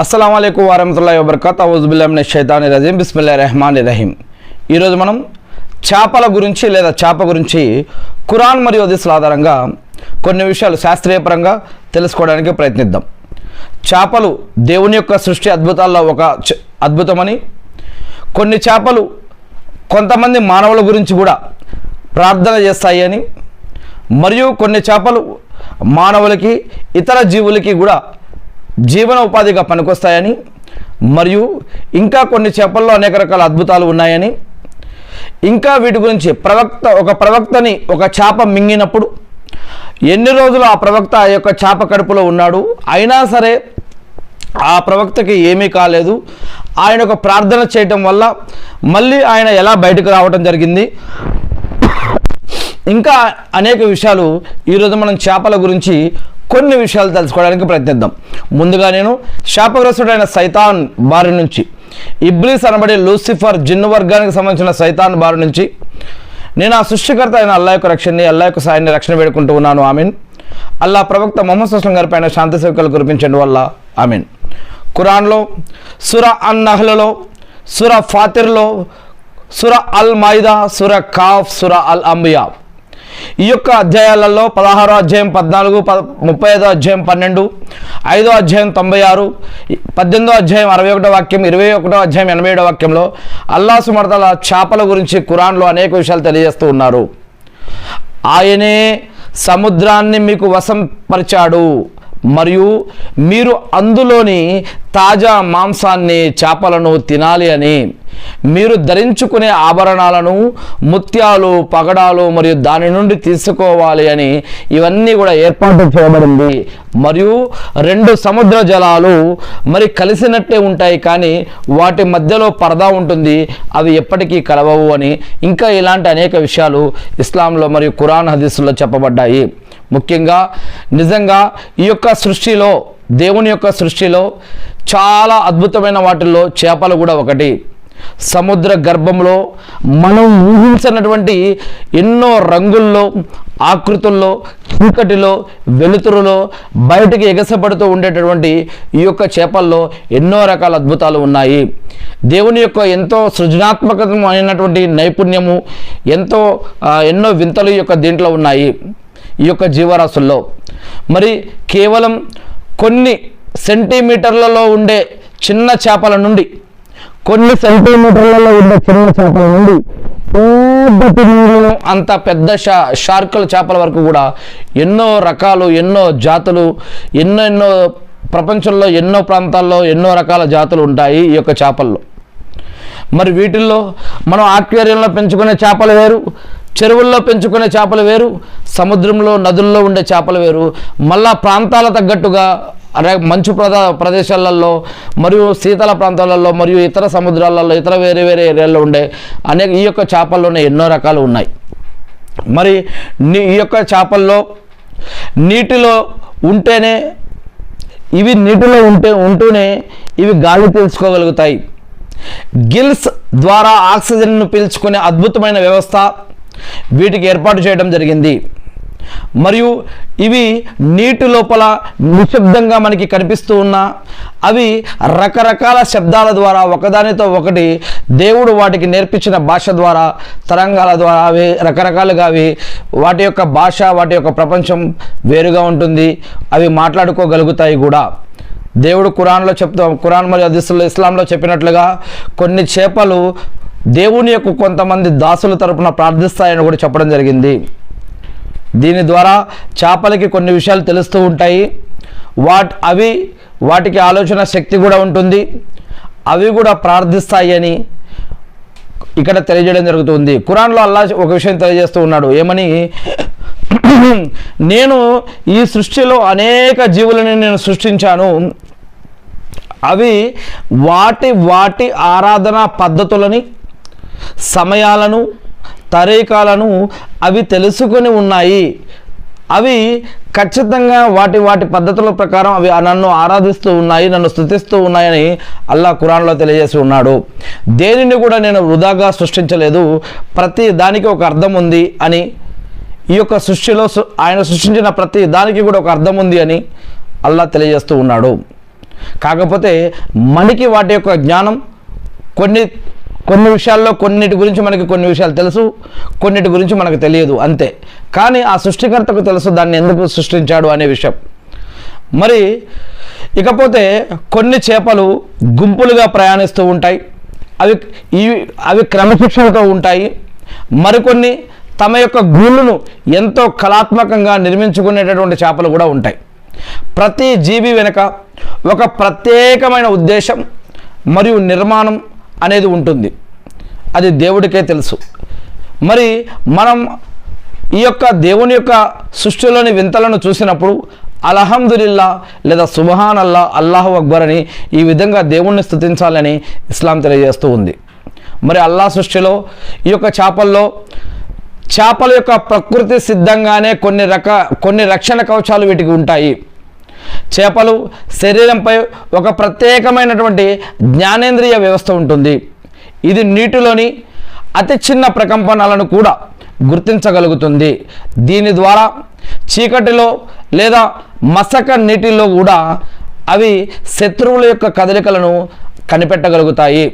అస్సలాముఅలైకుం వరహమతుల్లాహి వబరకాతుహు ఔజుబిల్లాహి మినష్ షైతానిర్ రజీం బిస్మిల్లాహిర్ రహమానిర్ రహీం. ఈరోజు మనం చేపల గురించి లేదా చేప గురించి ఖురాన్ మరియు హదీసుల ఆధారంగా కొన్ని విషయాలు శాస్త్రీయపరంగా తెలుసుకోవడానికి ప్రయత్నిద్దాం. చేపలు దేవుని యొక్క సృష్టి అద్భుతాల్లో ఒక అద్భుతమని, కొన్ని చేపలు కొంతమంది మానవుల గురించి కూడా ప్రార్థన చేస్తాయి అని, మరియు కొన్ని చేపలు మానవులకి ఇతర జీవులకి కూడా జీవన ఉపాధిగా పనికొస్తాయని, మరియు ఇంకా కొన్ని చేపల్లో అనేక రకాల అద్భుతాలు ఉన్నాయని, ఇంకా వీటి గురించి ఒక ప్రవక్తని ఒక చేప మింగినప్పుడు ఎన్ని రోజులు ఆ ప్రవక్త ఆ యొక్క చేప కడుపులో ఉన్నాడు, అయినా సరే ఆ ప్రవక్తకి ఏమీ కాలేదు, ఆయన ఒక ప్రార్థన చేయటం వల్ల మళ్ళీ ఆయన ఎలా బయటకు రావటం జరిగింది, ఇంకా అనేక విషయాలు ఈరోజు మనం చేపల గురించి కొన్ని విషయాలు తెలుసుకోవడానికి ప్రయత్నిద్దాం. ముందుగా నేను శాపగ్రస్తుడైన సైతాన్ బారి నుంచి, ఇబ్లీస్ అనబడే లూసిఫర్ జిన్ను వర్గానికి సంబంధించిన సైతాన్ బారి నుంచి నేను ఆ సృష్టికర్త అయిన అల్లా యొక్క అల్లా యొక్క సాయాన్ని రక్షణ వేడుకుంటూ ఉన్నాను. ఆమీన్. అల్లా ప్రవక్త ముహమ్మద్ సల్లల్లాహు అలైహి వసల్లం గారి పైన శాంతి సేవకులు కురిపించండి వల్ల ఆమీన్. ఖురాన్లో సూరా అన్-నహ్ల్లో, సూరా ఫాతిర్లో, సూరా అల్ మాయిదా, సూరా కాఫ్, సూరా అల్ అంబియా, ఈ యొక్క అధ్యాయాలలో 16వ అధ్యాయం 14, 35వ అధ్యాయం 12, 5వ అధ్యాయం 96, 18వ అధ్యాయం 61వ వాక్యం, 21వ అధ్యాయం 87వ వాక్యంలో అల్లాహ్ సుబ్హానహు వ తఆలా చేపల గురించి ఖురాన్లో అనేక విషయాలు తెలియజేస్తూ ఉన్నారు. ఆయనే సముద్రాన్ని మీకు వశపరిచాడు మరియు మీరు అందులోని తాజా మాంసాన్ని, చేపలను తినాలి అని, మీరు ధరించుకునే ఆభరణాలను, ముత్యాలు, పగడాలు మరియు దాని నుండి తీసుకోవాలి అని, ఇవన్నీ కూడా ఏర్పాటు చేయబడింది. మరియు 2 సముద్ర జలాలు మరి కలిసినట్టే ఉంటాయి, కానీ వాటి మధ్యలో పరదా ఉంటుంది, అవి ఎప్పటికీ కలవవు అని, ఇంకా ఇలాంటి అనేక విషయాలు ఇస్లాంలో మరియు ఖురాన్ హదీసుల్లో చెప్పబడ్డాయి. ముఖ్యంగా నిజంగా ఈ యొక్క సృష్టిలో, దేవుని యొక్క సృష్టిలో చాలా అద్భుతమైన వాటిల్లో చేపలు కూడా ఒకటి. సముద్ర గర్భంలో మనం ఊహించినటువంటి ఎన్నో రంగుల్లో, ఆకృతుల్లో, చీకటిలో, వెలుతురులో బయటికి ఎగసపడుతూ ఉండేటటువంటి ఈ యొక్క చేపల్లో ఎన్నో రకాల అద్భుతాలు ఉన్నాయి. దేవుని యొక్క ఎంతో సృజనాత్మకమైనటువంటి నైపుణ్యము, ఎన్నో వింతలు ఈ యొక్క దీంట్లో ఉన్నాయి ఈ యొక్క జీవరాశుల్లో. మరి కేవలం కొన్ని సెంటీమీటర్లలో ఉండే చిన్న చేపల నుండి, కొన్ని సెంటీమీటర్లలో ఉండే చిన్న చేపల నుండి అంత పెద్ద షార్కుల చేపల వరకు కూడా ఎన్నో రకాలు, ఎన్నో జాతులు, ఎన్నో ప్రపంచంలో ఎన్నో ప్రాంతాల్లో ఎన్నో రకాల జాతులు ఉంటాయి ఈ యొక్క చేపల్లో. మరి వీటిల్లో మనం ఆక్వేరియంలో పెంచుకునే చేపలు వేరు, చెరువుల్లో పెంచుకునే చేపలు వేరు, సముద్రంలో నదుల్లో ఉండే చేపలు వేరు, మళ్ళా ప్రాంతాల తగ్గట్టుగా మంచు ప్రదేశాలలో మరియు శీతల ప్రాంతాలలో మరియు ఇతర సముద్రాలలో, ఇతర వేరే వేరే ఏరియాల్లో ఉండే ఈ యొక్క చేపల్లోనే ఎన్నో రకాలు ఉన్నాయి. మరి ఈ యొక్క చేపల్లో నీటిలో ఉంటేనే, ఇవి నీటిలో ఉంటూనే ఇవి గాలి పీల్చుకోగలుగుతాయి. గిల్స్ ద్వారా ఆక్సిజన్ను పీల్చుకునే అద్భుతమైన వ్యవస్థ వీటికి ఏర్పాటు చేయడం జరిగింది. మరియు ఇవి నీటి లోపల నిశ్శబ్దంగా మనకి కనిపిస్తూ ఉన్నా అవి రకరకాల శబ్దాల ద్వారా ఒకదానితో ఒకటి దేవుడు వాటికి నేర్పించిన భాష ద్వారా, తరంగాల ద్వారా అవి రకరకాలుగా వాటి యొక్క భాష, వాటి యొక్క ప్రపంచం వేరుగా ఉంటుంది, అవి మాట్లాడుకోగలుగుతాయి కూడా. దేవుడు ఖురాన్ మరియు హదీసుల్లో, ఇస్లాంలో చెప్పినట్లుగా కొన్ని చేపలు దేవుని యొక్క కొంతమంది దాసుల తరపున ప్రార్థిస్తాయని కూడా చెప్పడం జరిగింది. దీని ద్వారా చేపలకి కొన్ని విషయాలు తెలుస్తూ ఉంటాయి. వాటికి ఆలోచన శక్తి కూడా ఉంటుంది, అవి కూడా ప్రార్థిస్తాయి అని ఇక్కడ తెలియజేయడం జరుగుతుంది. ఖురాన్లో అల్లాహ్ ఒక విషయం తెలియజేస్తూ ఉన్నాడు. ఏమని? నేను ఈ సృష్టిలో అనేక జీవులని నేను సృష్టించాను, అవి వాటి ఆరాధనా పద్ధతులని, సమయాలను, తరీకాలను అవి తెలుసుకొని ఉన్నాయి. అవి ఖచ్చితంగా వాటి పద్ధతుల ప్రకారం అవి నన్ను ఆరాధిస్తూ ఉన్నాయి, నన్ను స్తుతిస్తూ ఉన్నాయని అల్లాహ్ ఖురాన్లో తెలియజేసి ఉన్నాడు. దేనిని కూడా నేను వృధాగా సృష్టించలేదు, ప్రతి దానికి ఒక అర్థం ఉంది అని, ఈ యొక్క సృష్టిలో ఆయన సృష్టించిన ప్రతి దానికి కూడా ఒక అర్థం ఉంది అని అల్లాహ్ తెలియజేస్తూ ఉన్నాడు. కాకపోతే మనకి వాటి యొక్క జ్ఞానం కొన్ని విషయాల్లో కొన్నిటి గురించి మనకి కొన్ని విషయాలు తెలుసు, కొన్నిటి గురించి మనకు తెలియదు అంతే. కానీ ఆ సృష్టికర్తకు తెలుసు దాన్ని ఎందుకు సృష్టించాడు అనే విషయం. మరి ఇకపోతే కొన్ని చేపలు గుంపులుగా ప్రయాణిస్తూ ఉంటాయి, అవి క్రమశిక్షణతో ఉంటాయి. మరికొన్ని తమ యొక్క గూళ్ళను ఎంతో కళాత్మకంగా నిర్మించుకునేటటువంటి చేపలు కూడా ఉంటాయి. ప్రతి జీవి వెనుక ఒక ప్రత్యేకమైన ఉద్దేశం మరియు నిర్మాణం అనేది ఉంటుంది, అది దేవుడికే తెలుసు. మరి మనం ఈ యొక్క దేవుని యొక్క సృష్టిలోని వింతలను చూసినప్పుడు అల్హమ్దులిల్లా లేదా సుబ్హాన్ అల్లా, అల్లాహు అక్బర్ అని ఈ విధంగా దేవుణ్ణి స్తుతించాలని ఇస్లాం తెలియజేస్తూ ఉంది. మరి అల్లా సృష్టిలో ఈ యొక్క చేపల యొక్క ప్రకృతి సిద్ధంగానే కొన్ని రక్షణ కవచాలు వీటికి ఉంటాయి. చేపలు శరీరంపై ఒక ప్రత్యేకమైనటువంటి జ్ఞానేంద్రియ వ్యవస్థ ఉంటుంది. ఇది నీటిలోని అతి చిన్న ప్రకంపనలను కూడా గుర్తించగలుగుతుంది. దీని ద్వారా చీకటిలో లేదా మసక నీటిలో కూడా అవి శత్రువుల యొక్క కదలికలను కనిపెట్టగలుగుతాయి.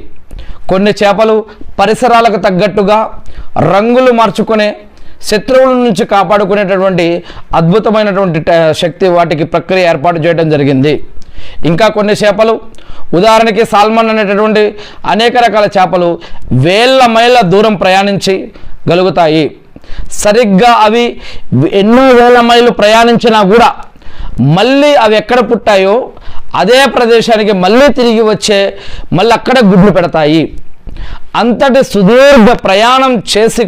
కొన్ని చేపలు పరిసరాలకు తగ్గట్టుగా రంగులు మార్చుకునే, శత్రువుల నుంచి కాపాడుకునేటటువంటి అద్భుతమైనటువంటి శక్తి వాటికి ప్రక్రియ ఏర్పాటు చేయడం జరిగింది. ఇంకా కొన్ని చేపలు, ఉదాహరణకి సాల్మన్ అనేటటువంటి అనేక రకాల చేపలు వేల మైళ్ళ దూరం ప్రయాణించగలుగుతాయి. సరిగ్గా అవి ఎన్నో వేల మైళ్ళు ప్రయాణించినా కూడా మళ్ళీ అవి ఎక్కడ పుట్టాయో అదే ప్రదేశానికి మళ్ళీ తిరిగి మళ్ళీ అక్కడ గుడ్లు పెడతాయి. అంతటి సుదీర్ఘ ప్రయాణం చేసి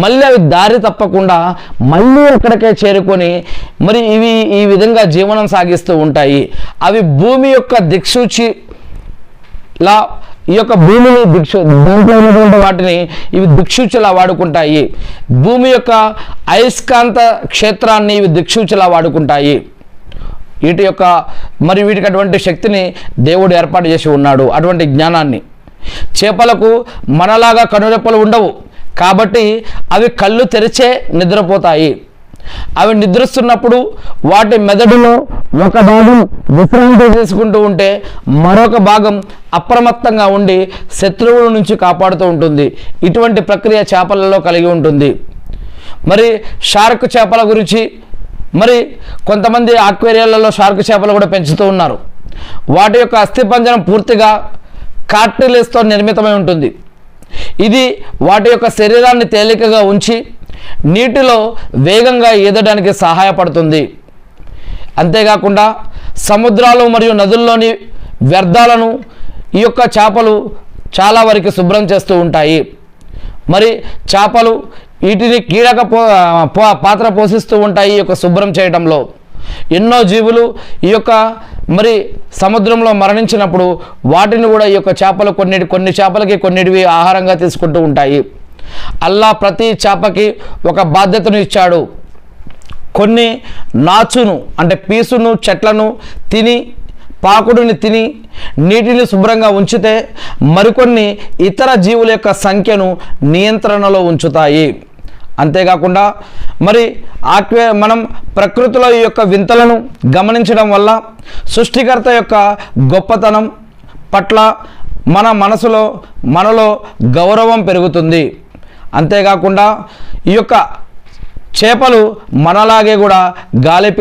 మళ్ళీ అవి దారి తప్పకుండా మళ్ళీ అక్కడికే చేరుకొని మరి ఇవి ఈ విధంగా జీవనం సాగిస్తూ ఉంటాయి. అవి భూమి యొక్క దిక్సూచిలా, ఈ యొక్క భూమిని దాంట్లో ఉన్నటువంటి వాటిని ఇవి దిక్సూచిలా వాడుకుంటాయి. భూమి యొక్క అయస్కాంత క్షేత్రాన్ని ఇవి దిక్సూచిలా వాడుకుంటాయి. వీటికి అటువంటి శక్తిని దేవుడు ఏర్పాటు చేసి ఉన్నాడు, అటువంటి జ్ఞానాన్ని. చేపలకు మనలాగా కనురెప్పలు ఉండవు కాబట్టి అవి కళ్ళు తెరిచే నిద్రపోతాయి. అవి నిద్రిస్తున్నప్పుడు వాటి మెదడులో ఒక భాగం విశ్రాంతి చేసుకుంటూ ఉంటే మరొక భాగం అప్రమత్తంగా ఉండి శత్రువుల నుంచి కాపాడుతూ ఉంటుంది. ఇటువంటి ప్రక్రియ చేపలలో కలిగి ఉంటుంది. మరి షార్క్ చేపల గురించి, మరి కొంతమంది ఆక్వేరియాలలో షార్క్ చేపలు కూడా పెంచుతూ ఉన్నారు. వాటి యొక్క అస్థిపంజరం పూర్తిగా కార్టిలేజ్తో నిర్మితమై ఉంటుంది. ఇది వాటి యొక్క శరీరాన్ని తేలికగా ఉంచి నీటిలో వేగంగా ఈదడానికి సహాయపడుతుంది. అంతేకాకుండా సముద్రాలు మరియు నదుల్లోని వ్యర్థాలను ఈ యొక్క చేపలు చాలా వరకు శుభ్రం చేస్తూ ఉంటాయి. మరి చేపలు వీటిని కీలక పాత్ర పోషిస్తూ ఉంటాయి ఈ యొక్క శుభ్రం చేయడంలో. ఎన్నో జీవులు ఈ యొక్క మరి సముద్రంలో మరణించినప్పుడు వాటిని కూడా ఈ యొక్క చేపలు కొన్ని చేపలకి కొన్నిటివి ఆహారంగా తీసుకుంటూ ఉంటాయి. అల్లా ప్రతి చేపకి ఒక బాధ్యతను ఇచ్చాడు. కొన్ని నాచును అంటే పీసును, చెట్లను తిని, పాకుడుని తిని నీటిని శుభ్రంగా ఉంచితే మరికొన్ని ఇతర జీవుల యొక్క సంఖ్యను నియంత్రణలో ఉంచుతాయి. అంతేకాకుండా మరి మనం ప్రకృతిలో ఈ యొక్క వింతలను గమనించడం వల్ల సృష్టికర్త యొక్క గొప్పతనం పట్ల మనలో గౌరవం పెరుగుతుంది. అంతేకాకుండా ఈ యొక్క చేపలు మనలాగే కూడా గాలి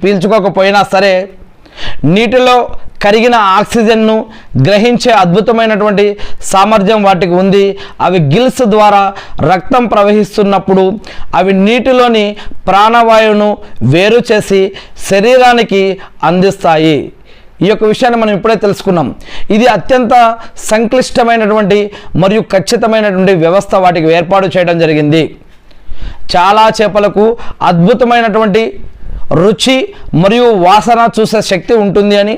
పీల్చుకోకపోయినా సరే నీటిలో కరిగిన ఆక్సిజన్ను గ్రహించే అద్భుతమైనటువంటి సామర్థ్యం వాటికి ఉంది. అవి గిల్స్ ద్వారా రక్తం ప్రవహిస్తున్నప్పుడు అవి నీటిలోని ప్రాణవాయువును వేరు చేసి శరీరానికి అందిస్తాయి. ఈ యొక్క విషయాన్ని మనం ఇప్పుడే తెలుసుకున్నాం. ఇది అత్యంత సంక్లిష్టమైనటువంటి మరియు ఖచ్చితమైనటువంటి వ్యవస్థ వాటికి ఏర్పాటు చేయడం జరిగింది. చాలా చేపలకు అద్భుతమైనటువంటి రుచి మరియు వాసన చూసే శక్తి ఉంటుంది అని,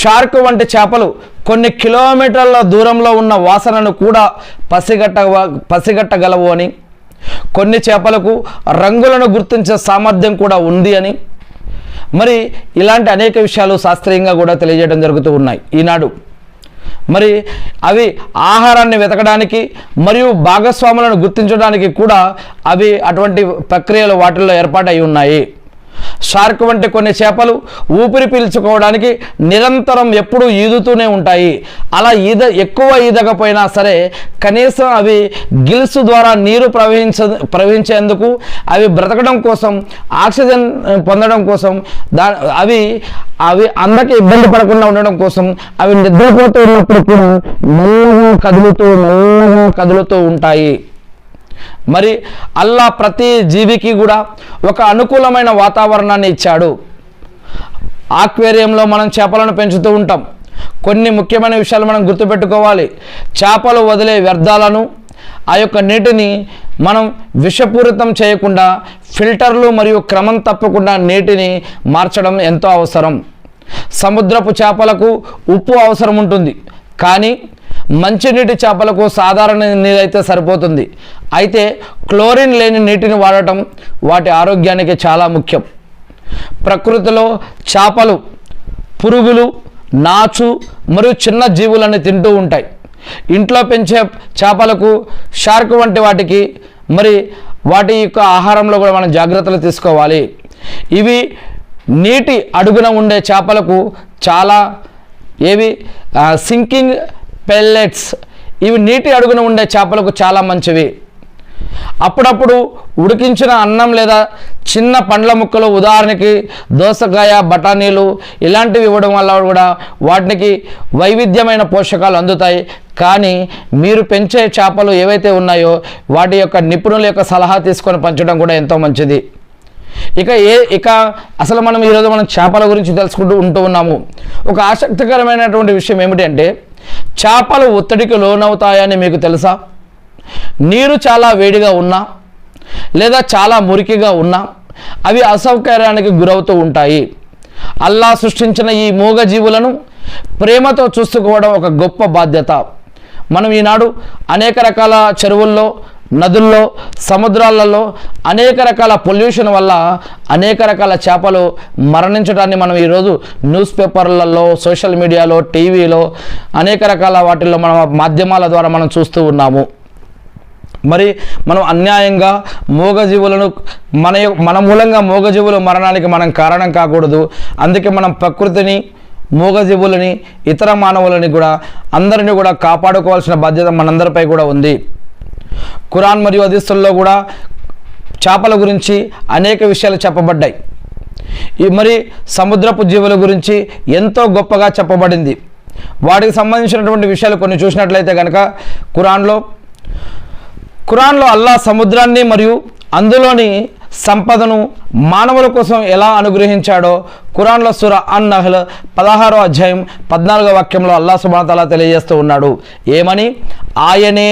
షార్క్ వంటి చేపలు కొన్ని కిలోమీటర్ల దూరంలో ఉన్న వాసనను కూడా పసిగట్టగలవు అని, కొన్ని చేపలకు రంగులను గుర్తించే సామర్థ్యం కూడా ఉంది అని, మరి ఇలాంటి అనేక విషయాలు శాస్త్రీయంగా కూడా తెలియజేయడం జరుగుతూ ఉన్నాయి ఈనాడు. మరి అవి ఆహారాన్ని వెతకడానికి మరియు భాగస్వాములను గుర్తించడానికి కూడా అవి అటువంటి ప్రక్రియలు వాటిల్లో ఏర్పాటై ఉన్నాయి. షార్క్ వంటి కొన్ని చేపలు ఊపిరి పీల్చుకోవడానికి నిరంతరం ఎప్పుడూ ఈదుతూనే ఉంటాయి. అలా ఎక్కువ ఈదకపోయినా సరే కనీసం అవి గిల్స్ ద్వారా నీరు ప్రవహించేందుకు, అవి బ్రతకడం కోసం, ఆక్సిజన్ పొందడం కోసం, అవి అందరికి ఇబ్బంది పడకుండా ఉండడం కోసం అవి నిద్రపోతూ ఉన్నప్పుడు కూడా మెల్లగా కదులుతూ ఉంటాయి. మరి అల్లా ప్రతి జీవికి కూడా ఒక అనుకూలమైన వాతావరణాన్ని ఇచ్చాడు. ఆక్వేరియంలో మనం చేపలను పెంచుతూ ఉంటాం. కొన్ని ముఖ్యమైన విషయాలు మనం గుర్తుపెట్టుకోవాలి. చేపలు వదిలే వ్యర్థాలను, ఆ యొక్క నీటిని మనం విషపూరితం చేయకుండా ఫిల్టర్లు మరియు క్రమం తప్పకుండా నీటిని మార్చడం ఎంతో అవసరం. సముద్రపు చేపలకు ఉప్పు అవసరం ఉంటుంది, కానీ మంచినీటి చేపలకు సాధారణ నీరైతే సరిపోతుంది. అయితే క్లోరిన్ లేని నీటిని వాడటం వాటి ఆరోగ్యానికి చాలా ముఖ్యం. ప్రకృతిలో చేపలు పురుగులు, నాచు మరియు చిన్న జీవులను తింటూ ఉంటాయి. ఇంట్లో పెంచే చేపలకు షార్క్ వంటి వాటికి మరి వాటి యొక్క ఆహారంలో కూడా మనం జాగ్రత్తలు తీసుకోవాలి. ఇవి నీటి అడుగున ఉండే చేపలకు చాలా సింకింగ్ పెల్లెట్స్, ఇవి నీటి అడుగున ఉండే చేపలకు చాలా మంచివి. అప్పుడప్పుడు ఉడికించిన అన్నం లేదా చిన్న పండ్ల ముక్కలు, ఉదాహరణకి దోసకాయ, బఠానీలు ఇలాంటివి ఇవ్వడం వల్ల కూడా వాటికి వైవిధ్యమైన పోషకాలు అందుతాయి. కానీ మీరు పెంచే చేపలు ఏవైతే ఉన్నాయో వాటి యొక్క నిపుణుల యొక్క సలహా తీసుకొని పెంచడం కూడా ఎంతో మంచిది. ఇక అసలు మనం ఈరోజు చేపల గురించి తెలుసుకుంటూ ఉన్నాము. ఒక ఆసక్తికరమైనటువంటి విషయం ఏమిటి అంటే, చేపలు ఒత్తిడికి లోనవుతాయని మీకు తెలుసా? నీరు చాలా వేడిగా ఉన్నా లేదా చాలా మురికిగా ఉన్నా అవి అసౌకర్యానికి గురవుతూ ఉంటాయి. అల్లా సృష్టించిన ఈ మూగజీవులను ప్రేమతో చూసుకోవడం ఒక గొప్ప బాధ్యత. మనం ఈనాడు అనేక రకాల చెరువుల్లో, నదుల్లో, సముద్రాలలో అనేక రకాల పొల్యూషన్ వల్ల అనేక రకాల చేపలు మరణించడాన్ని మనం ఈరోజు న్యూస్ పేపర్లలో, సోషల్ మీడియాలో, టీవీలో అనేక రకాల వాటిల్లో మన మాధ్యమాల ద్వారా మనం చూస్తూ ఉన్నాము. మరి మనం అన్యాయంగా మూగజీవులను మన మూలంగా మూగజీవుల మరణానికి మనం కారణం కాకూడదు. అందుకే మనం ప్రకృతిని, మూగజీవులని, ఇతర మానవులని కూడా అందరినీ కూడా కాపాడుకోవాల్సిన బాధ్యత మనందరిపై కూడా ఉంది. ఖురాన్ మరియు హదీసుల్లో కూడా చేపల గురించి అనేక విషయాలు చెప్పబడ్డాయి. మరి సముద్రపు జీవుల గురించి ఎంతో గొప్పగా చెప్పబడింది. వాటికి సంబంధించినటువంటి విషయాలు కొన్ని చూసినట్లయితే కనుక ఖురాన్లో అల్లా సముద్రాన్ని మరియు అందులోని సంపదను మానవుల కోసం ఎలా అనుగ్రహించాడో ఖురాన్లో సూరా అన్-నహ్ల్ 16వ అధ్యాయం 14వ వాక్యంలో అల్లా సుబ్హానహు వ తఆలా తెలియజేస్తూ ఉన్నాడు. ఏమని? ఆయనే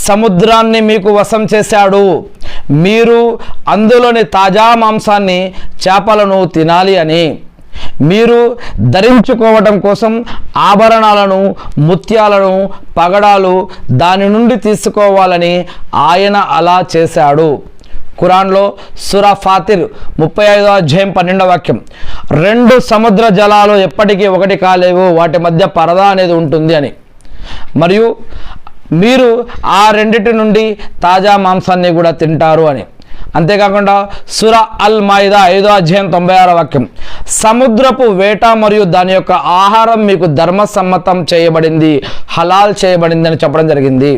సముద్రాన్ని మీకు వశం చేశాడు, మీరు అందులోని తాజా మాంసాన్ని, చేపలను తినాలి అని. మీరు ధరించుకోవడం కోసం ఆభరణాలను, ముత్యాలను, పగడాలు దాని నుండి తీసుకోవాలని ఆయన అలా చేశాడు. ఖురాన్లో సూరా ఫాతిర్ 35వ అధ్యాయం 12వ వాక్యం, 2 సముద్ర జలాలు ఎప్పటికీ ఒకటి కాలేవు, వాటి మధ్య పరదా అనేది ఉంటుంది అని. మరియు మీరు ఆ రెండిటి నుండి తాజా మాంసాన్ని కూడా తింటారు అని. అంతేకాకుండా సూరా అల్ మాయిదా 5వ అధ్యాయం 96వ వాక్యం, సముద్రపు వేట మరియు దాని యొక్క ఆహారం మీకు ధర్మసమ్మతం చేయబడింది, హలాల్ చేయబడింది అని చెప్పడం జరిగింది.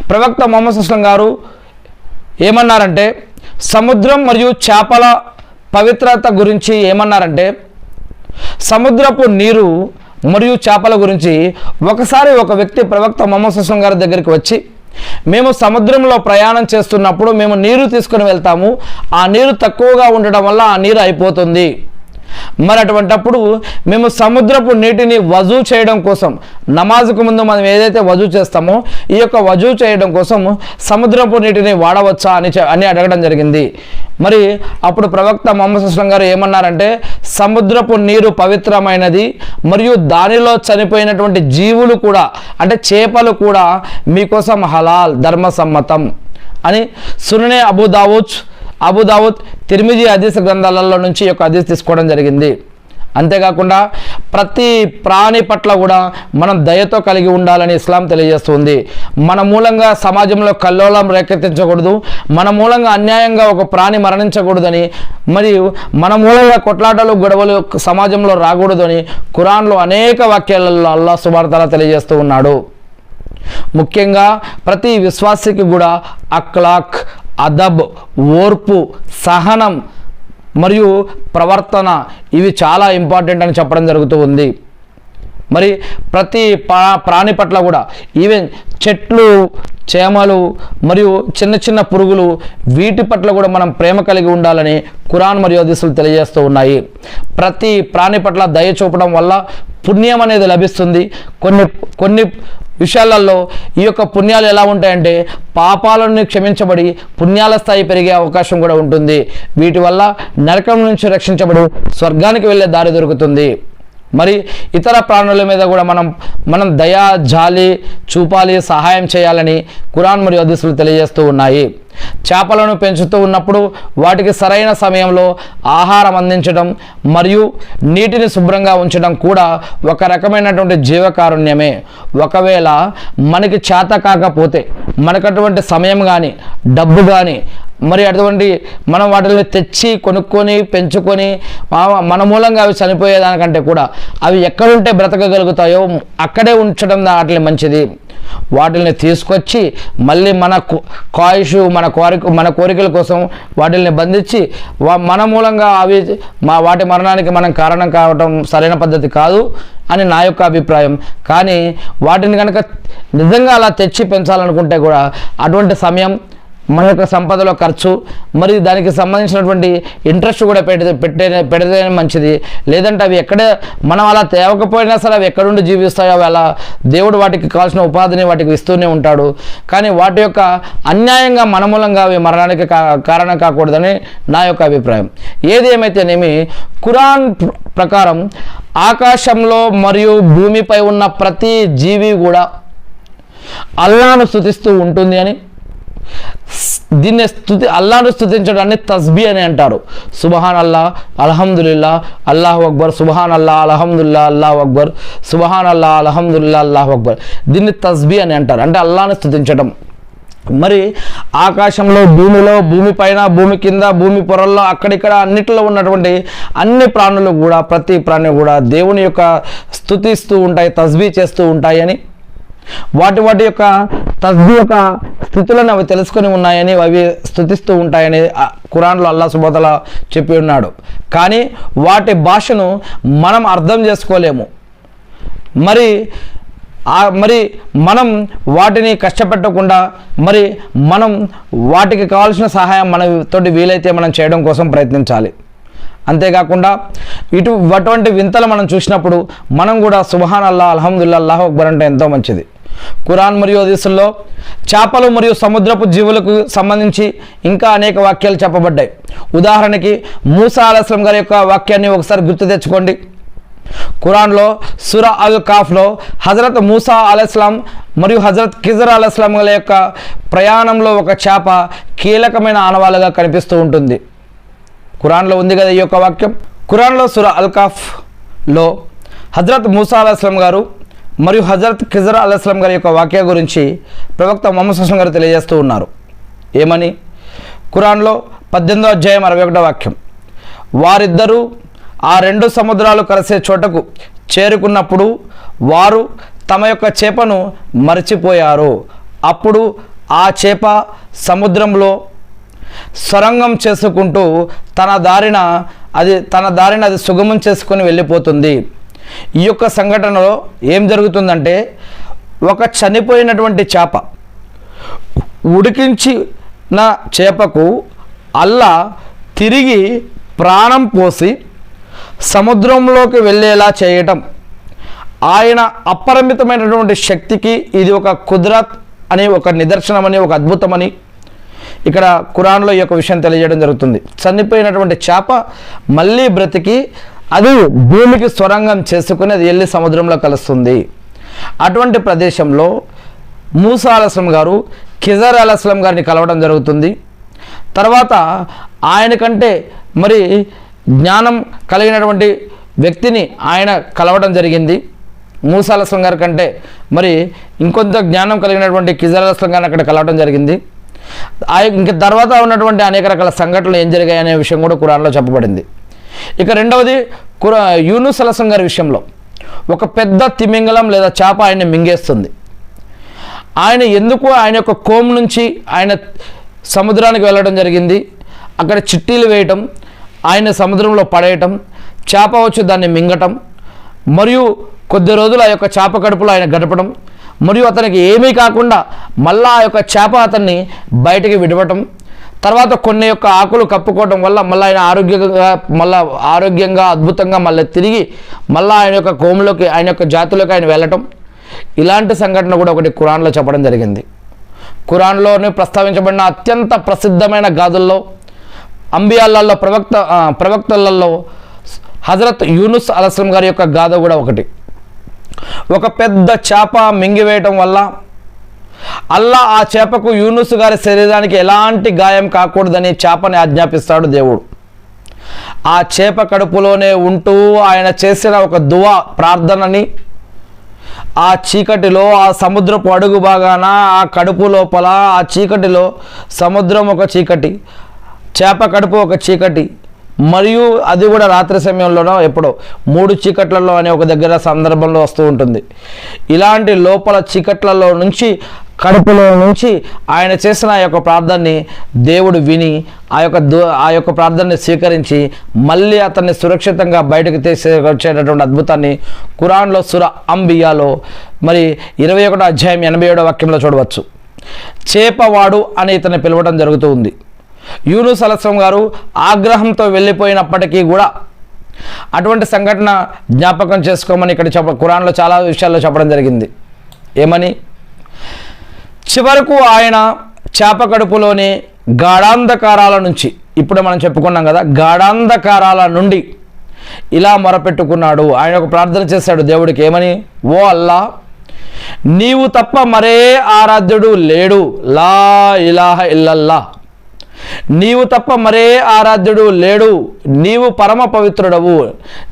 ప్రవక్త ముహమ్మద్ సల్లల్లాహు అలైహి వసల్లం గారు ఏమన్నారంటే, సముద్రం మరియు చేపల పవిత్రత గురించి ఏమన్నారంటే, సముద్రపు నీరు మరియు చేపల గురించి ఒకసారి ఒక వ్యక్తి ప్రవక్త ముహమ్మద్ సల్లల్లాహు అలైహి వసల్లం గారి దగ్గరికి వచ్చి, మేము సముద్రంలో ప్రయాణం చేస్తున్నప్పుడు మేము నీరు తీసుకుని వెళ్తాము, ఆ నీరు తక్కువగా ఉండడం వల్ల ఆ నీరు అయిపోతుంది. మరి అటువంటప్పుడు మేము సముద్రపు నీటిని వజూ చేయడం కోసం, నమాజ్కు ముందు మనం ఏదైతే వజూ చేస్తామో ఈ యొక్క వజూ చేయడం కోసం సముద్రపు నీటిని వాడవచ్చా అని అడగడం జరిగింది. మరి అప్పుడు ప్రవక్త ముహమ్మద్ సల్లల్లాహు అలైహి వసల్లం గారు ఏమన్నారంటే, సముద్రపు నీరు పవిత్రమైనది మరియు దానిలో చనిపోయినటువంటి జీవులు కూడా, అంటే చేపలు కూడా మీకోసం హలాల్, ధర్మసమ్మతం అని సుననే అబూ దావూద్ తిర్మిజీ హదీస్ గ్రంథాలలో నుంచి ఈ యొక్క హదీస్ తీసుకోవడం జరిగింది. అంతేకాకుండా ప్రతి ప్రాణి పట్ల కూడా మనం దయతో కలిగి ఉండాలని ఇస్లాం తెలియజేస్తుంది. మన మూలంగా సమాజంలో కల్లోలం రేకెత్తించకూడదు, మన మూలంగా అన్యాయంగా ఒక ప్రాణి మరణించకూడదని, మరియు మన మూలంగా కొట్లాటలు గొడవలు సమాజంలో రాకూడదని ఖురాన్లో అనేక వాక్యాలలో అల్లాహ్ సుబ్హానహు వ తఆలా తెలియజేస్తూ ఉన్నాడు. ముఖ్యంగా ప్రతి విశ్వాసికి కూడా అఖ్లాక్, అదబ్, ఓర్పు, సహనం మరియు ప్రవర్తన ఇవి చాలా ఇంపార్టెంట్ అని చెప్పడం జరుగుతూ ఉంది. మరి ప్రతి ప్రాణి పట్ల కూడా ఈవెన్ చెట్లు, చేమలు మరియు చిన్న చిన్న పురుగులు వీటి పట్ల కూడా మనం ప్రేమ కలిగి ఉండాలని ఖురాన్ మరియు హదీసులు తెలియజేస్తూ ఉన్నాయి. ప్రతి ప్రాణి పట్ల దయ చూపడం వల్ల పుణ్యం అనేది లభిస్తుంది. కొన్ని విషయాలలో ఈ యొక్క పుణ్యాలు ఎలా ఉంటాయంటే పాపాలను క్షమించబడి పుణ్యాల స్థాయి పెరిగే అవకాశం కూడా ఉంటుంది. వీటి వల్ల నరకం నుంచి రక్షించబడి స్వర్గానికి వెళ్ళే దారి దొరుకుతుంది. మరి ఇతర ప్రాణుల మీద కూడా మనం దయా, జాలి చూపాలి, సహాయం చేయాలని ఖురాన్ మరియు హదీసులు తెలియజేస్తూ ఉన్నాయి. చేపలను పెంచుతూ ఉన్నప్పుడు వాటికి సరైన సమయంలో ఆహారం అందించడం మరియు నీటిని శుభ్రంగా ఉంచడం కూడా ఒక రకమైనటువంటి జీవకారుణ్యమే. ఒకవేళ మనకి చేత కాకపోతే మనకటువంటి సమయం కానీ డబ్బు కానీ మరి అటువంటి మనం వాటిని తెచ్చి కొనుక్కొని పెంచుకొని మన మూలంగా అవి చనిపోయేదానికంటే కూడా అవి ఎక్కడుంటే బ్రతకగలుగుతాయో అక్కడే ఉంచడం వాటిని మంచిది. వాటిని తీసుకొచ్చి మళ్ళీ మన కాయిషు మన కోరికల కోసం వాటిని బంధించి మన మూలంగా అవి వాటి మరణానికి మనం కారణం కావటం సరైన పద్ధతి కాదు అని నా యొక్క అభిప్రాయం. కానీ వాటిని కనుక నిజంగా అలా తెచ్చి పెంచాలనుకుంటే కూడా అటువంటి సమయం మన యొక్క సంపదలో ఖర్చు మరియు దానికి సంబంధించినటువంటి ఇంట్రెస్ట్ కూడా పెడితేనే మంచిది. లేదంటే అవి ఎక్కడ మనం అలా తేవకపోయినా సరే అవి ఎక్కడుండి జీవిస్తాయో అవి అలా దేవుడు వాటికి కావాల్సిన ఉపాధిని వాటికి ఇస్తూనే ఉంటాడు. కానీ వాటి యొక్క అన్యాయంగా మన మూలంగా అవి మరణానికి కారణం కాకూడదని నా యొక్క అభిప్రాయం. ఏది ఏమైతేనేమి ఖురాన్ ప్రకారం ఆకాశంలో మరియు భూమిపై ఉన్న ప్రతి జీవి కూడా అల్లాహ్ను స్తుతిస్తూ ఉంటుంది అని, దీన్ని అల్లాహ్ను స్తుతించడాన్ని తస్బీ అని అంటారు. సుబ్హాన్ అల్లా, అల్హమ్దులిల్లా, అల్లాహు అక్బర్, సుబ్హాన్ అల్లా, అల్హమ్దుల్లా, అల్లాహు అక్బర్, సుబ్హాన్ అల్లా, అల్హమ్దుల్లా, అల్లాహు అక్బర్. దీన్ని తస్బీ అని అంటారు, అంటే అల్లాహ్ను స్తుతించడం. మరి ఆకాశంలో, భూమిలో, భూమి పైన, భూమి కింద, భూమి పొరల్లో అక్కడిక్కడ అన్నిటిలో ఉన్నటువంటి అన్ని ప్రాణులు కూడా ప్రతి ప్రాణి కూడా దేవుని యొక్క స్తుతిస్తూ ఉంటాయి, తస్బీ చేస్తూ ఉంటాయి అని, వాటి యొక్క తస్బీ యొక్క స్థితులను అవి తెలుసుకొని ఉన్నాయని, అవి స్తుతిస్తూ ఉంటాయని ఖురాన్లో అల్లాహ్ సుబ్హానహు వ తఆలా చెప్పి ఉన్నాడు. కానీ వాటి భాషను మనం అర్థం చేసుకోలేము. మరి మనం వాటిని కష్టపెట్టకుండా మరి మనం వాటికి కావాల్సిన సహాయం మనతోటి వీలైతే మనం చేయడం కోసం ప్రయత్నించాలి. అంతేకాకుండా అటువంటి వింతలు మనం చూసినప్పుడు మనం కూడా సుబ్హాన్ అల్లా, అల్హమ్దుల్లా, అల్లాహు అక్బర్ అంటే ఎంతో మంచిది. ఖురాన్ మరియు హదీసుల్లో చేపలు మరియు సముద్రపు జీవులకు సంబంధించి ఇంకా అనేక వాక్యాలు చెప్పబడ్డాయి. ఉదాహరణకి మూసా అలైహిస్సలాం గారి యొక్క వాక్యాన్ని ఒకసారి గుర్తు తెచ్చుకోండి. ఖురాన్లో సూరా అల్ కాఫ్లో హజరత్ మూసా అలైహిస్సలాం మరియు హజరత్ ఖిజర్ అలైహిస్సలాం గారి యొక్క ప్రయాణంలో ఒక చేప కీలకమైన ఆనవాలుగా కనిపిస్తూ ఉంటుంది. ఖురాన్లో ఉంది కదా ఈ యొక్క వాక్యం. ఖురాన్లో సూరా అల్ కాఫ్లో హజరత్ మూసా అలైహిస్సలాం గారు మరియు హజరత్ ఖిజర్ అలైహిస్సలాం గారి యొక్క వాక్య గురించి ప్రవక్త ముహమ్మద్ సల్లల్లాహు అలైహి వసల్లం గారు తెలియజేస్తూ ఉన్నారు. ఏమని? ఖురాన్లో 18వ అధ్యాయం 61వ వాక్యం, వారిద్దరూ ఆ రెండు సముద్రాలు కలిసే చోటకు చేరుకున్నప్పుడు వారు తమ యొక్క చేపను మరచిపోయారు. అప్పుడు ఆ చేప సముద్రంలో సొరంగం చేసుకుంటూ తన దారిన అది సుగమం చేసుకొని వెళ్ళిపోతుంది. ఈ యొక్క సంఘటనలో ఏం జరుగుతుందంటే, ఒక చనిపోయినటువంటి చేప ఉడికించిన చేపకు అల్లాహ్ తిరిగి ప్రాణం పోసి సముద్రంలోకి వెళ్ళేలా చేయటం ఆయన అపరిమితమైనటువంటి శక్తికి ఇది ఒక కుదరత్ అని, ఒక నిదర్శనమని, ఒక అద్భుతమని ఇక్కడ ఖురాన్లో ఈ యొక్క విషయం తెలియజేయడం జరుగుతుంది. చనిపోయినటువంటి చేప మళ్ళీ బ్రతికి అది భూమికి సొరంగం చేసుకుని అది వెళ్ళి సముద్రంలో కలుస్తుంది. అటువంటి ప్రదేశంలో మూసా అలైహిస్సలాం గారు ఖిజర్ అలైహిస్సలాం గారిని కలవడం జరుగుతుంది. తర్వాత ఆయనకంటే మరి జ్ఞానం కలిగినటువంటి వ్యక్తిని ఆయన కలవడం జరిగింది. మూసా అలైహిస్సలాం గారి కంటే మరి ఇంకొంత జ్ఞానం కలిగినటువంటి ఖిజర్ అలైహిస్సలాం గారిని అక్కడ కలవడం జరిగింది. ఇంక తర్వాత ఉన్నటువంటి అనేక రకాల సంఘటనలు ఏం జరిగాయి అనే విషయం కూడా ఖురాన్లో చెప్పబడింది. ఇక రెండవది యూనుస్ అలైహిస్సలాం గారి విషయంలో ఒక పెద్ద తిమింగలం లేదా చేప ఆయన్ని మింగేస్తుంది. ఆయన ఎందుకు ఆయన యొక్క కోమ్ నుంచి ఆయన సముద్రానికి వెళ్ళడం జరిగింది. అక్కడ చిట్టీలు వేయటం, ఆయన సముద్రంలో పడేయటం, చేప వచ్చి దాన్ని మింగటం, మరియు కొద్ది రోజులు ఆ యొక్క చేప కడుపులో ఆయన గడపడం, మరియు అతనికి ఏమీ కాకుండా మళ్ళా ఆ యొక్క చేప అతన్ని బయటికి విడవటం, తర్వాత కొన్ని యొక్క ఆకులు కప్పుకోవటం వల్ల మళ్ళీ ఆయన ఆరోగ్యంగా అద్భుతంగా మళ్ళీ తిరిగి మళ్ళీ ఆయన యొక్క కోములోకి ఆయన యొక్క జాతిలోకి ఆయన వెళ్ళటం, ఇలాంటి సంఘటన కూడా ఒకటి ఖురాన్లో చెప్పడం జరిగింది. ఖురాన్లోనే ప్రస్తావించబడిన అత్యంత ప్రసిద్ధమైన గాథల్లో అంబియాలలో ప్రవక్తలలో హజరత్ యూనుస్ అలైహిస్సలాం గారి యొక్క గాథ కూడా ఒకటి. ఒక పెద్ద చేప మింగివేయటం వల్ల అల్లా ఆ చేపకు యూనుస్ గారి శరీరానికి ఎలాంటి గాయం కాకూడదని చేపని ఆజ్ఞాపిస్తాడు దేవుడు. ఆ చేప కడుపులోనే ఉంటూ ఆయన చేసిన ఒక దువా ప్రార్థనని ఆ చీకటిలో, ఆ సముద్రపు అడుగు భాగాన, ఆ కడుపు లోపల, ఆ చీకటిలో సముద్రం ఒక చీకటి, చేప కడుపు ఒక చీకటి, మరియు అది కూడా రాత్రి సమయంలోనో ఎప్పుడో 3 చీకట్లలో అనే ఒక దగ్గర సందర్భంలో వస్తూ ఉంటుంది. ఇలాంటి లోపల చీకట్లలో నుంచి, కడుపులో నుంచి ఆయన చేసిన ఆ యొక్క ప్రార్థనని దేవుడు విని ఆ యొక్క ప్రార్థనని స్వీకరించి మళ్ళీ అతన్ని సురక్షితంగా బయటకు వచ్చేటటువంటి అద్భుతాన్ని ఖురాన్లో సూరా అంబియాలో మరి 21వ అధ్యాయం 87వ వాక్యంలో చూడవచ్చు. చేపవాడు అని ఇతన్ని పిలవడం జరుగుతూ ఉంది. యూనుస్ అలైహిస్సలాం గారు ఆగ్రహంతో వెళ్ళిపోయినప్పటికీ కూడా అటువంటి సంఘటన జ్ఞాపకం చేసుకోమని ఇక్కడ ఖురాన్లో చాలా విషయాల్లో చెప్పడం జరిగింది. ఏమని? చివరకు ఆయన చేప కడుపులోని గాఢాంధకారాల నుంచి, ఇప్పుడు మనం చెప్పుకున్నాం కదా, గాఢాంధకారాల నుండి ఇలా మొరపెట్టుకున్నాడు. ఆయన ఒక ప్రార్థన చేశాడు దేవుడికి. ఏమని? ఓ అల్లా, నీవు తప్ప మరే ఆరాధ్యుడు లేడు, లా ఇలాహ ఇల్లల్లా, నీవు తప్ప మరే ఆరాధ్యుడు లేడు, నీవు పరమ పవిత్రుడవు,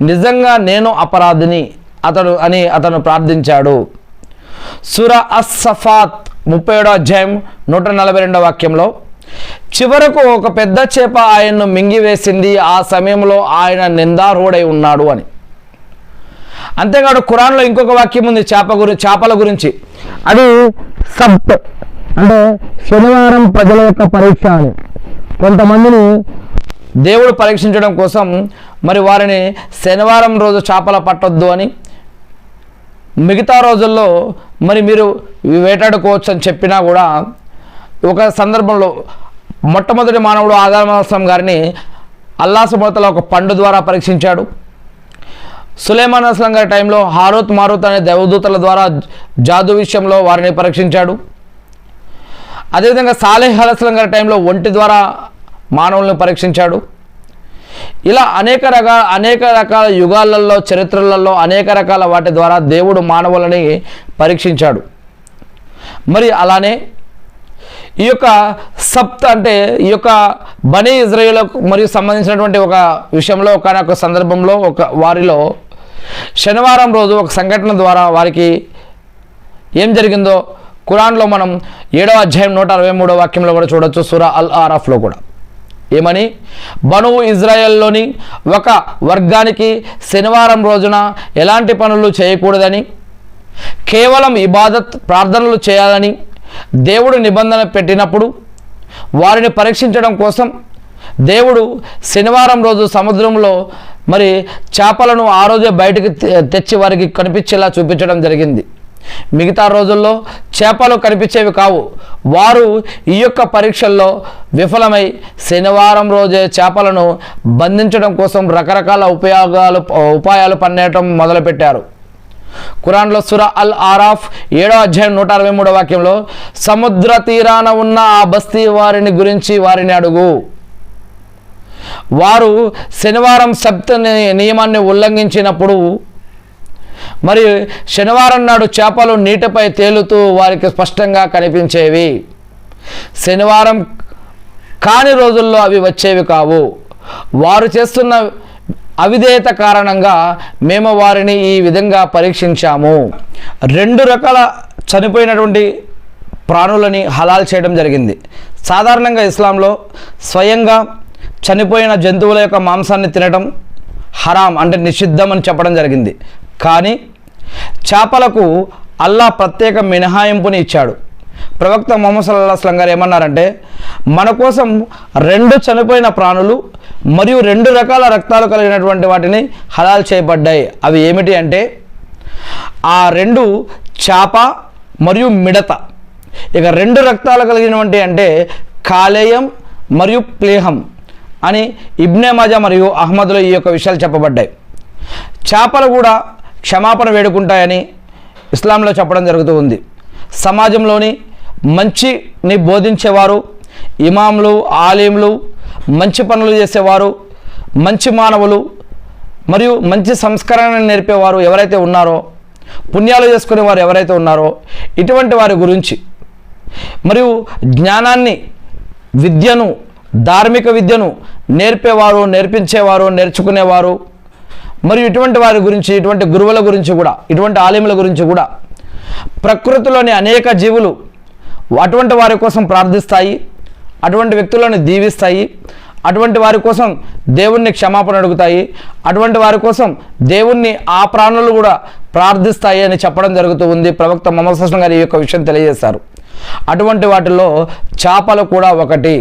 నిజంగా నేను అపరాధిని అతను ప్రార్థించాడు. సూరా అస్-సఫాత్ 37వ అధ్యాయం 142వ వాక్యంలో చివరకు ఒక పెద్ద చేప ఆయన్ను మింగివేసింది, ఆ సమయంలో ఆయన నిందార్హుడై ఉన్నాడు అని. అంతేకాదు ఖురాన్లో ఇంకొక వాక్యం ఉంది చేపల గురించి. అది సబ్త్ అంటే శనివారం ప్రజల యొక్క పరీక్ష అని. కొంతమందిని దేవుడు పరీక్షించడం కోసం మరి వారిని శనివారం రోజు చేపల పట్టొద్దు అని, మిగతా రోజుల్లో మరి మీరు వేటాడుకోవచ్చు అని చెప్పినా కూడా ఒక సందర్భంలో మొట్టమొదటి మానవుడు ఆదమ్ అలైహిస్సలాం గారిని అల్లాహ్ సుబ్హానహు వ తఆలా ఒక పండు ద్వారా పరీక్షించాడు. సులైమాన్ అలైహిస్సలాం గారి టైంలో హారూత్ మారూత్ అనే దేవదూతల ద్వారా జాదు విషయంలో వారిని పరీక్షించాడు. అదేవిధంగా సాలేహ్ అలైహిస్సలాం గారి టైంలో ఒంటి ద్వారా మానవులను పరీక్షించాడు. ఇలా అనేక రకాల యుగాలలో, చరిత్రలలో అనేక రకాల వాటి ద్వారా దేవుడు మానవులని పరీక్షించాడు. మరి అలానే ఈ యొక్క సబ్త్ అంటే ఈ యొక్క బనీ ఇజ్రాయేలుకు మరియు సంబంధించినటువంటి ఒక విషయంలో ఒక సందర్భంలో వారిలో శనివారం రోజు ఒక సంఘటన ద్వారా వారికి ఏం జరిగిందో ఖురాన్లో మనం 7వ అధ్యాయం 163వ వాక్యంలో కూడా చూడొచ్చు. సూరా అల్ ఆరాఫ్లో కూడా ఏమని? బను ఇజ్రాయెల్లోని ఒక వర్గానికి శనివారం రోజున ఎలాంటి పనులు చేయకూడదని, కేవలం ఇబాదత్ ప్రార్థనలు చేయాలని దేవుడు నిబంధన పెట్టినప్పుడు వారిని పరీక్షించడం కోసం దేవుడు శనివారం రోజు సముద్రంలో మరి చేపలను ఆ రోజే బయటకు తెచ్చి వారికి కనిపించేలా చూపించడం జరిగింది. మిగతా రోజుల్లో చేపలు కనిపించేవి కావు. వారు ఈ యొక్క పరీక్షల్లో విఫలమై శనివారం రోజే చేపలను బంధించడం కోసం రకరకాల ఉపాయాలు పన్నేయటం మొదలుపెట్టారు. ఖురాన్లో సూరా అల్ ఆరాఫ్ 7వ అధ్యాయం 163వ వాక్యంలో సముద్ర తీరాన ఉన్న ఆ బస్తీ వారిని గురించి వారిని అడుగు, వారు శనివారం సబ్త్ నియమాన్ని ఉల్లంఘించినప్పుడు మరి శనివారం నాడు చేపలు నీటిపై తేలుతూ వారికి స్పష్టంగా కనిపించేవి. శనివారం కాని రోజుల్లో అవి వచ్చేవి కావు. వారు చేస్తున్న అవిధేయత కారణంగా మేము వారిని ఈ విధంగా పరీక్షించాము. 2 రకాల చనిపోయినటువంటి ప్రాణులని హలాల్ చేయడం జరిగింది. సాధారణంగా ఇస్లాంలో స్వయంగా చనిపోయిన జంతువుల యొక్క మాంసాన్ని తినడం హరాం, అంటే నిషిద్ధం అని చెప్పడం జరిగింది. కానీ చేపలకు అల్లా ప్రత్యేక మినహాయింపుని ఇచ్చాడు. ప్రవక్త ముహమ్మద్ సల్లల్లాహు అలైహి వసల్లం గారు ఏమన్నారంటే, మన కోసం 2 చనిపోయిన ప్రాణులు మరియు 2 రకాల రక్తాలు కలిగినటువంటి వాటిని హలాల్ చేయబడ్డాయి. అవి ఏమిటి అంటే ఆ 2 చేప మరియు మిడత. ఇక 2 రక్తాలు కలిగినటువంటి అంటే కాలేయం మరియు ప్లేహం అని ఇబ్నే మాజా మరియు అహ్మద్లో ఈ యొక్క విషయాలు చెప్పబడ్డాయి. చేపలు కూడా క్షమాపణ వేడుకుంటాయని ఇస్లాంలో చెప్పడం జరుగుతూ ఉంది. సమాజంలోని మంచిని బోధించేవారు, ఇమాంలు, ఆలీంలు, మంచి పనులు చేసేవారు, మంచి మానవులు మరియు మంచి సంస్కరణను నేర్పేవారు ఎవరైతే ఉన్నారో, పుణ్యాలు చేసుకునేవారు ఎవరైతే ఉన్నారో, ఇటువంటి వారి గురించి మరియు జ్ఞానాన్ని, విద్యను, ధార్మిక విద్యను నేర్పేవారు, నేర్పించేవారు, నేర్చుకునేవారు మరియు ఇటువంటి వారి గురించి, ఇటువంటి గురువుల గురించి కూడా, ఇటువంటి ఆలిముల గురించి కూడా ప్రకృతిలోని అనేక జీవులు అటువంటి వారి కోసం ప్రార్థిస్తాయి, అటువంటి వ్యక్తులను దీవిస్తాయి, అటువంటి వారి కోసం దేవుణ్ణి క్షమాపణ అడుగుతాయి, అటువంటి వారి కోసం దేవుణ్ణి ఆ ప్రాణులు కూడా ప్రార్థిస్తాయి అని చెప్పడం జరుగుతూ ఉంది. ప్రవక్త ముహమ్మద్ సల్లల్లాహు అలైహి వసల్లం గారు ఈ యొక్క విషయం తెలియజేశారు. అటువంటి వాటిలో చేపలు కూడా ఒకటి.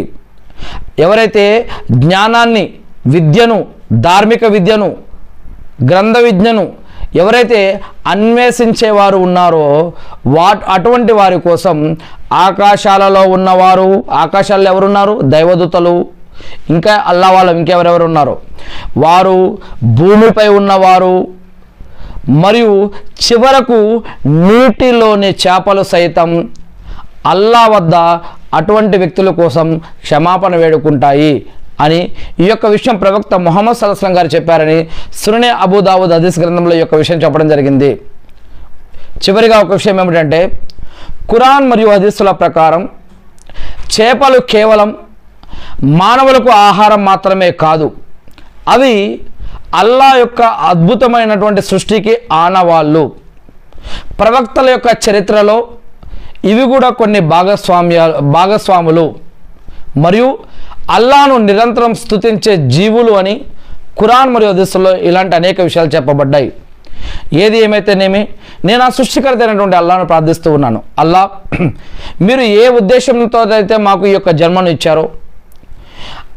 ఎవరైతే జ్ఞానాన్ని, విద్యను, ధార్మిక విద్యను, గ్రంథ విద్యను ఎవరైతే అన్వేషించేవారు ఉన్నారో అటువంటి వారి కోసం ఆకాశాలలో ఉన్నవారు, ఆకాశాల్లో ఎవరున్నారు? దైవదూతలు, ఇంకా అల్లా వాళ్ళు ఇంకెవరెవరు ఉన్నారు, వారు భూమిపై ఉన్నవారు మరియు చివరకు నీటిలోని చేపలు సైతం అల్లా వద్ద అటువంటి వ్యక్తుల కోసం క్షమాపణ వేడుకుంటాయి అని ఈ యొక్క విషయం ప్రవక్త ముహమ్మద్ సల్లల్లాహు అలైహి వసల్లం గారు చెప్పారని సుననే అబూ దావూద్ హదీస్ గ్రంథంలో ఈ యొక్క విషయం చెప్పడం జరిగింది. చివరిగా ఒక విషయం ఏమిటంటే, ఖురాన్ మరియు హదీసుల ప్రకారం చేపలు కేవలం మానవులకు ఆహారం మాత్రమే కాదు, అవి అల్లా యొక్క అద్భుతమైనటువంటి సృష్టికి ఆనవాళ్ళు. ప్రవక్తల యొక్క చరిత్రలో ఇవి కూడా కొన్ని భాగస్వాములు మరియు అల్లాను నిరంతరం స్తుతించే జీవులు అని ఖురాన్ మరియు హదీసుల్లో ఇలాంటి అనేక విషయాలు చెప్పబడ్డాయి. ఏది ఏమైతేనేమి నేను ఆ సృష్టికర్త అయినటువంటి అల్లాను ప్రార్థిస్తూ ఉన్నాను. అల్లా, మీరు ఏ ఉద్దేశంతో అయితే మాకు ఈ యొక్క జన్మను ఇచ్చారో,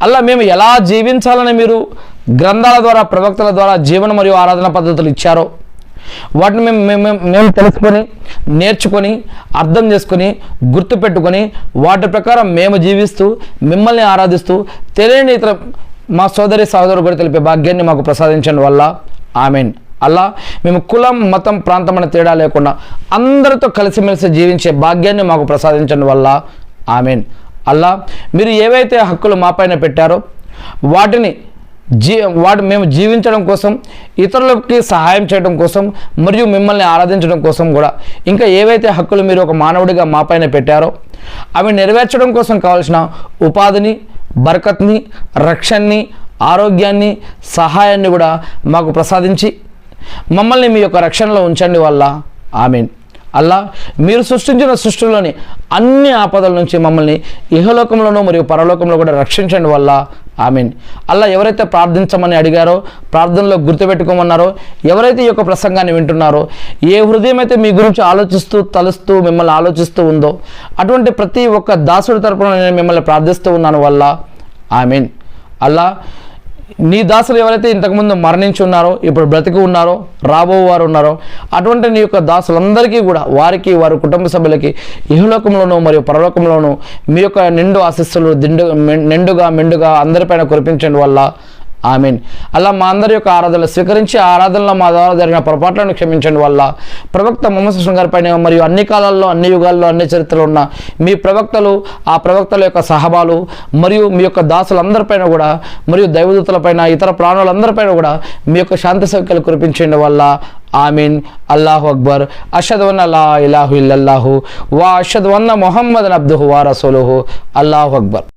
అల్లా మేము ఎలా జీవించాలని మీరు గ్రంథాల ద్వారా, ప్రవక్తల ద్వారా జీవన మరియు ఆరాధన పద్ధతులు ఇచ్చారో వాటిని మేము తెలుసుకొని, నేర్చుకొని, అర్థం చేసుకొని, గుర్తుపెట్టుకొని వాటి ప్రకారం మేము జీవిస్తూ మిమ్మల్ని ఆరాధిస్తూ తెలియని ఇతర మా సోదరి సహోదరు కూడా తెలిపే భాగ్యాన్ని మాకు ప్రసాదించండి వల్ల ఆమీన్. అల్లా, మేము కులం, మతం, ప్రాంతం అనే తేడా లేకుండా అందరితో కలిసిమెలిసి జీవించే భాగ్యాన్ని మాకు ప్రసాదించండి వల్ల ఆమీన్. అల్లా, మీరు ఏవైతే హక్కులు మాపైన పెట్టారో వాటిని మేము జీవించడం కోసం, ఇతరులకి సహాయం చేయడం కోసం మరియు మిమ్మల్ని ఆరాధించడం కోసం కూడా ఇంకా ఏవైతే హక్కులు మీరు ఒక మానవుడిగా మాపైన పెట్టారో అవి నెరవేర్చడం కోసం కావాల్సిన ఉపాధిని, బరకత్ని, రక్షణని, ఆరోగ్యాన్ని, సహాయాన్ని కూడా మాకు ప్రసాదించి మమ్మల్ని మీ యొక్క రక్షణలో ఉంచండి వల్ల ఆమీన్. అల్లా, మీరు సృష్టించిన సృష్టిలోని అన్ని ఆపదల నుంచి మమ్మల్ని ఇహలోకంలోనూ మరియు పరలోకంలో కూడా రక్షించండి వల్ల ఆమీన్. అల్లా, ఎవరైతే ప్రార్థించమని అడిగారో, ప్రార్థనలో గుర్తుపెట్టుకోమన్నారో, ఎవరైతే ఈ యొక్క ప్రసంగాన్ని వింటున్నారో, ఏ హృదయం అయితే మీ గురించి ఆలోచిస్తూ, తలుస్తూ, మిమ్మల్ని ఆలోచిస్తూ ఉందో అటువంటి ప్రతి ఒక్క దాసుడి తరపున నేను మిమ్మల్ని ప్రార్థిస్తూ ఉన్నాను వల్ల ఆమీన్. అల్లా, నీ దాసులు ఎవరైతే ఇంతకుముందు మరణించి ఉన్నారో, ఇప్పుడు బ్రతికి ఉన్నారో, రాబో వారు ఉన్నారో అటువంటి నీ యొక్క దాసులందరికీ కూడా, వారికి, వారి కుటుంబ సభ్యులకి ఇహలోకంలోనూ మరియు పరలోకంలోనూ మీ యొక్క నిండు ఆశీస్సులు మెండుగా అందరిపైన కురిపించండి వల్ల ఆమీన్. అలా మా అందరి యొక్క ఆరాధనలు స్వీకరించి ఆరాధనలో మా ద్వారా జరిగిన పొరపాట్లను క్షమించండి వల్ల ప్రవక్త ముహమ్మద్ సల్లల్లాహు అలైహి వసల్లం గారిపైన మరియు అన్ని కాలాల్లో, అన్ని యుగాల్లో, అన్ని చరిత్రలో ఉన్న మీ ప్రవక్తలు, ఆ ప్రవక్తల యొక్క సహబాలు మరియు మీ యొక్క దాసులందరిపైన కూడా మరియు దైవదూతలపైన, ఇతర ప్రాణులందరిపైన కూడా మీ యొక్క శాంతి సౌఖ్యాలు కురిపించండి వల్ల ఆమీన్. అల్లాహు అక్బర్. అష్హదు అన్న లా ఇలాహు ఇల్లల్లాహు వా అష్హదు అన్న ముహమ్మదన్ అబ్దుహు వా రసూలుహు. అల్లాహు అక్బర్.